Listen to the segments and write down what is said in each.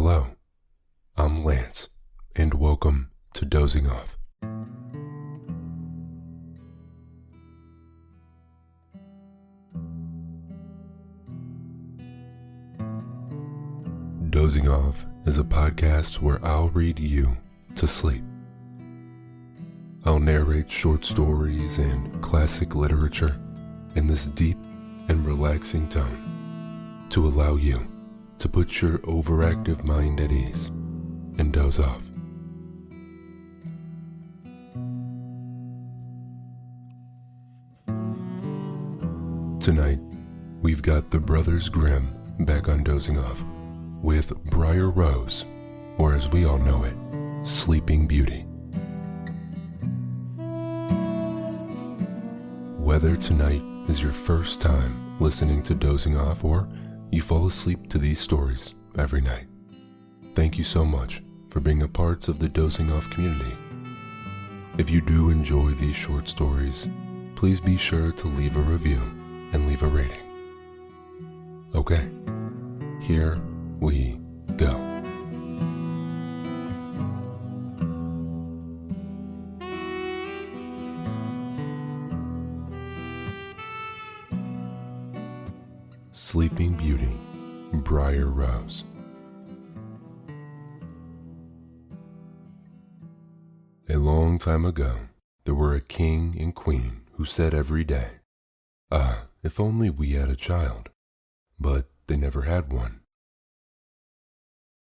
Hello, I'm Lance, and welcome to Dozing Off. Dozing Off is a podcast where I'll read you to sleep. I'll narrate short stories and classic literature in this deep and relaxing tone to allow you to put your overactive mind at ease and doze off. Tonight, we've got the brothers Grimm back on Dozing Off with Briar-Rose, or as we all know it, Sleeping Beauty. Whether tonight is your first time listening to Dozing Off or you fall asleep to these stories every night, thank you so much for being a part of the Dozing Off community. If you do enjoy these short stories, please be sure to leave a review and leave a rating. Okay, here we go. Sleeping Beauty, Briar-Rose. A long time ago, there were a king and queen who said every day, if only we had a child, but they never had one.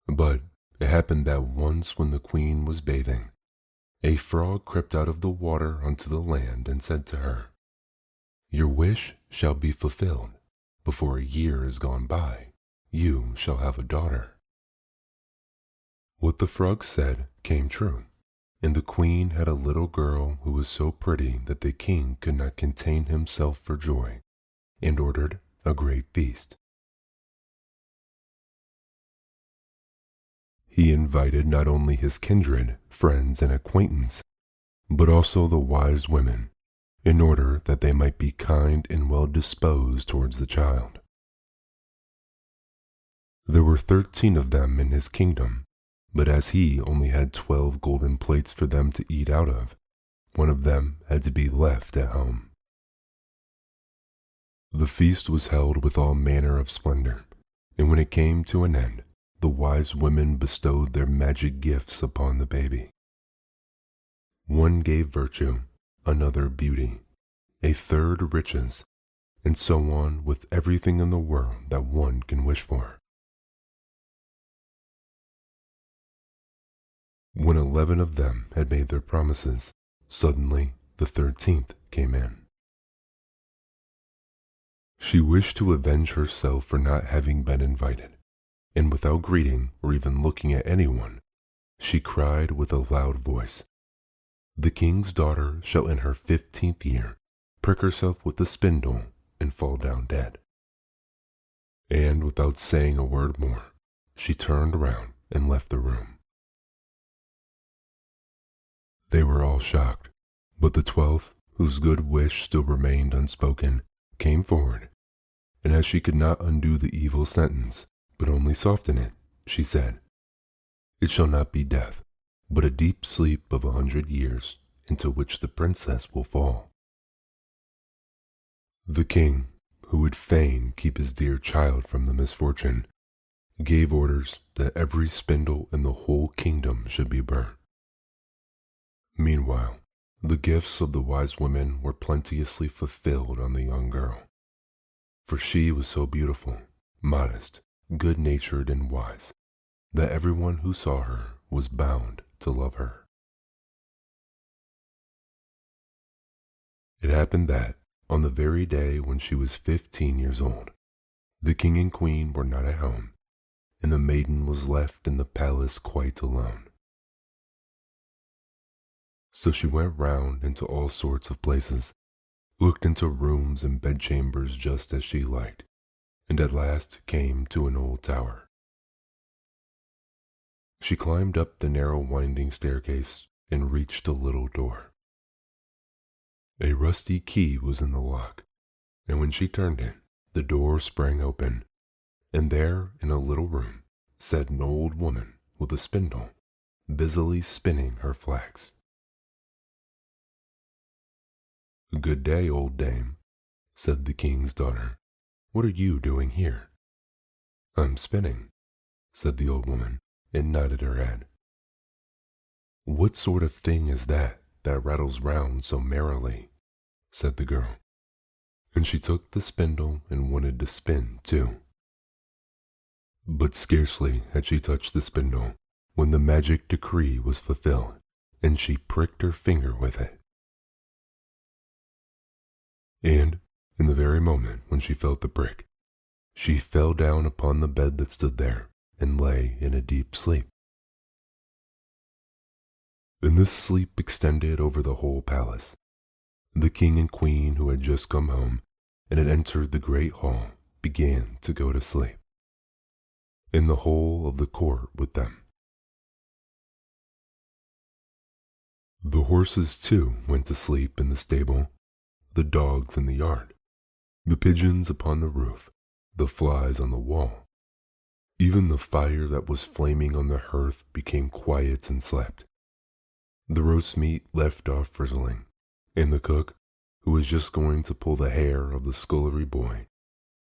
But it happened that once when the queen was bathing, a frog crept out of the water onto the land and said to her, "Your wish shall be fulfilled. Before a year is gone by, you shall have a daughter." What the frog said came true, and the queen had a little girl who was so pretty that the king could not contain himself for joy, and ordered a great feast. He invited not only his kindred, friends, and acquaintance, but also the wise women, in order that they might be kind and well disposed towards the child. There were 13 of them in his kingdom, but as he only had 12 golden plates for them to eat out of, one of them had to be left at home. The feast was held with all manner of splendor, and when it came to an end, the wise women bestowed their magic gifts upon the baby. One gave virtue, another beauty, a third riches, and so on with everything in the world that one can wish for. When 11 of them had made their promises, suddenly the 13th came in. She wished to avenge herself for not having been invited, and without greeting or even looking at anyone, she cried with a loud voice, "The king's daughter shall in her 15th year prick herself with a spindle and fall down dead." And without saying a word more, she turned around and left the room. They were all shocked, but the 12th, whose good wish still remained unspoken, came forward, and as she could not undo the evil sentence, but only soften it, she said, "It shall not be death, but a deep sleep of 100 years, into which the princess will fall." The king, who would fain keep his dear child from the misfortune, gave orders that every spindle in the whole kingdom should be burnt. Meanwhile, the gifts of the wise women were plenteously fulfilled on the young girl, for she was so beautiful, modest, good-natured, and wise, that everyone who saw her was bound to love her. It happened that, on the very day when she was 15 years old, the king and queen were not at home, and the maiden was left in the palace quite alone. So she went round into all sorts of places, looked into rooms and bedchambers just as she liked, and at last came to an old tower. She climbed up the narrow winding staircase and reached a little door. A rusty key was in the lock, and when she turned it, the door sprang open, and there in a little room sat an old woman with a spindle, busily spinning her flax. "Good day, old dame," said the king's daughter. "What are you doing here?" "I'm spinning," said the old woman, and nodded her head. "What sort of thing is that rattles round so merrily?" said the girl. And she took the spindle and wanted to spin too. But scarcely had she touched the spindle when the magic decree was fulfilled, and she pricked her finger with it. And in the very moment when she felt the prick, she fell down upon the bed that stood there and lay in a deep sleep. And this sleep extended over the whole palace. The king and queen, who had just come home and had entered the great hall, began to go to sleep, and the whole of the court with them. The horses too went to sleep in the stable, the dogs in the yard, the pigeons upon the roof, the flies on the wall. Even the fire that was flaming on the hearth became quiet and slept. The roast meat left off frizzling, and the cook, who was just going to pull the hair of the scullery boy,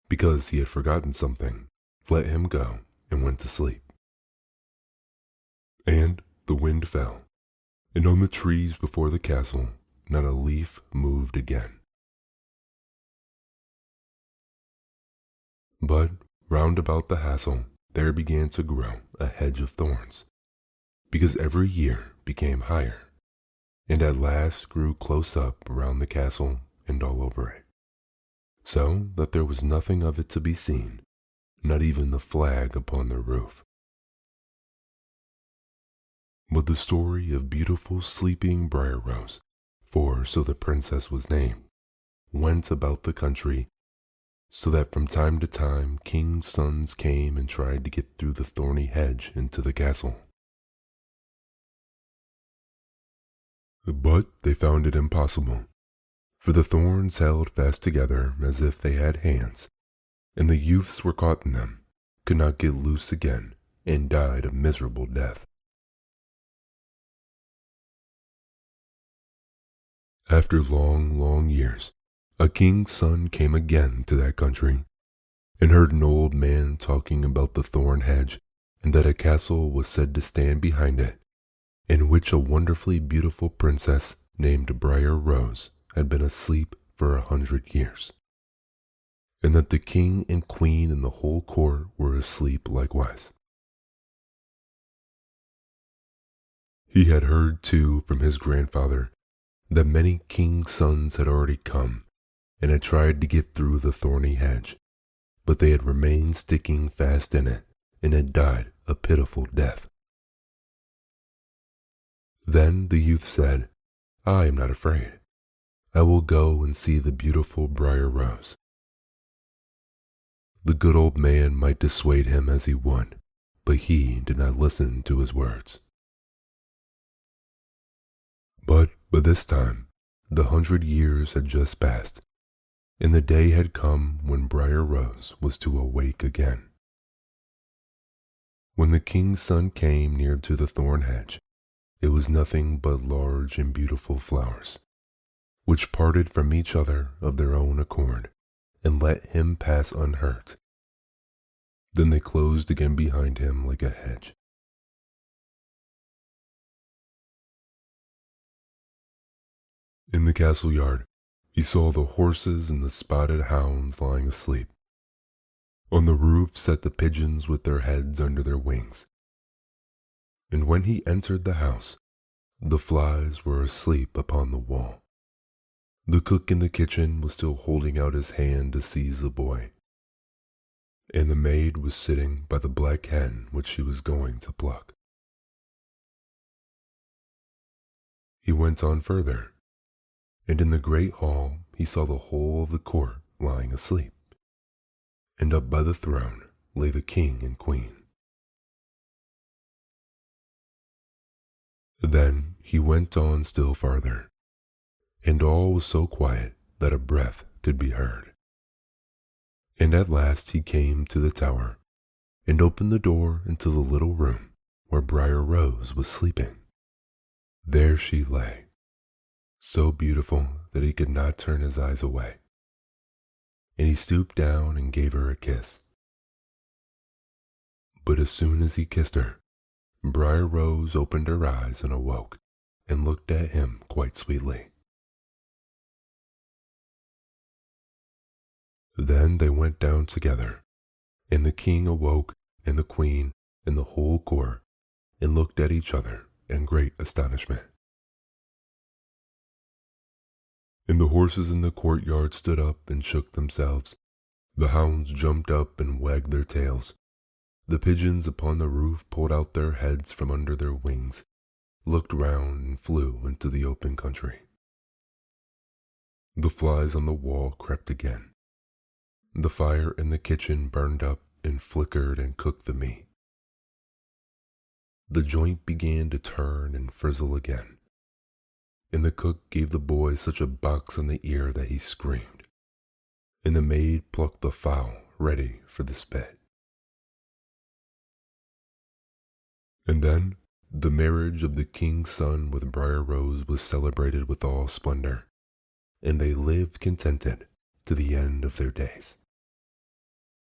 because he had forgotten something, let him go and went to sleep. And the wind fell, and on the trees before the castle not a leaf moved again. But round about the castle there began to grow a hedge of thorns, because every year became higher, and at last grew close up around the castle and all over it, so that there was nothing of it to be seen, not even the flag upon the roof. But the story of beautiful sleeping Briar-Rose, for so the princess was named, went about the country, so that from time to time kings' sons came and tried to get through the thorny hedge into the castle. But they found it impossible, for the thorns held fast together as if they had hands, and the youths were caught in them, could not get loose again, and died a miserable death. After long, long years, a king's son came again to that country, and heard an old man talking about the thorn hedge, and that a castle was said to stand behind it, in which a wonderfully beautiful princess named Briar-Rose had been asleep for 100 years, and that the king and queen and the whole court were asleep likewise. He had heard, too, from his grandfather, that many kings' sons had already come and had tried to get through the thorny hedge, but they had remained sticking fast in it and had died a pitiful death. Then the youth said, "I am not afraid. I will go and see the beautiful Briar-Rose." The good old man might dissuade him as he would, but he did not listen to his words. But by this time, the 100 years had just passed, and the day had come when Briar-Rose was to awake again. When the king's son came near to the thorn hedge, it was nothing but large and beautiful flowers, which parted from each other of their own accord, and let him pass unhurt. Then they closed again behind him like a hedge. In the castle yard, he saw the horses and the spotted hounds lying asleep. On the roof sat the pigeons with their heads under their wings. And when he entered the house, the flies were asleep upon the wall. The cook in the kitchen was still holding out his hand to seize the boy, and the maid was sitting by the black hen which she was going to pluck. He went on further, and in the great hall he saw the whole of the court lying asleep, and up by the throne lay the king and queen. Then he went on still farther, and all was so quiet that a breath could be heard. And at last he came to the tower, and opened the door into the little room where Briar-Rose was sleeping. There she lay, so beautiful that he could not turn his eyes away, and he stooped down and gave her a kiss. But as soon as he kissed her, Briar-Rose opened her eyes and awoke, and looked at him quite sweetly. Then they went down together, and the king awoke, and the queen, and the whole court, and looked at each other in great astonishment. And the horses in the courtyard stood up and shook themselves. The hounds jumped up and wagged their tails. The pigeons upon the roof pulled out their heads from under their wings, looked round, and flew into the open country. The flies on the wall crept again. The fire in the kitchen burned up and flickered and cooked the meat. The joint began to turn and frizzle again, and the cook gave the boy such a box on the ear that he screamed, and the maid plucked the fowl ready for the spit. And then the marriage of the king's son with Briar-Rose was celebrated with all splendor, and they lived contented to the end of their days.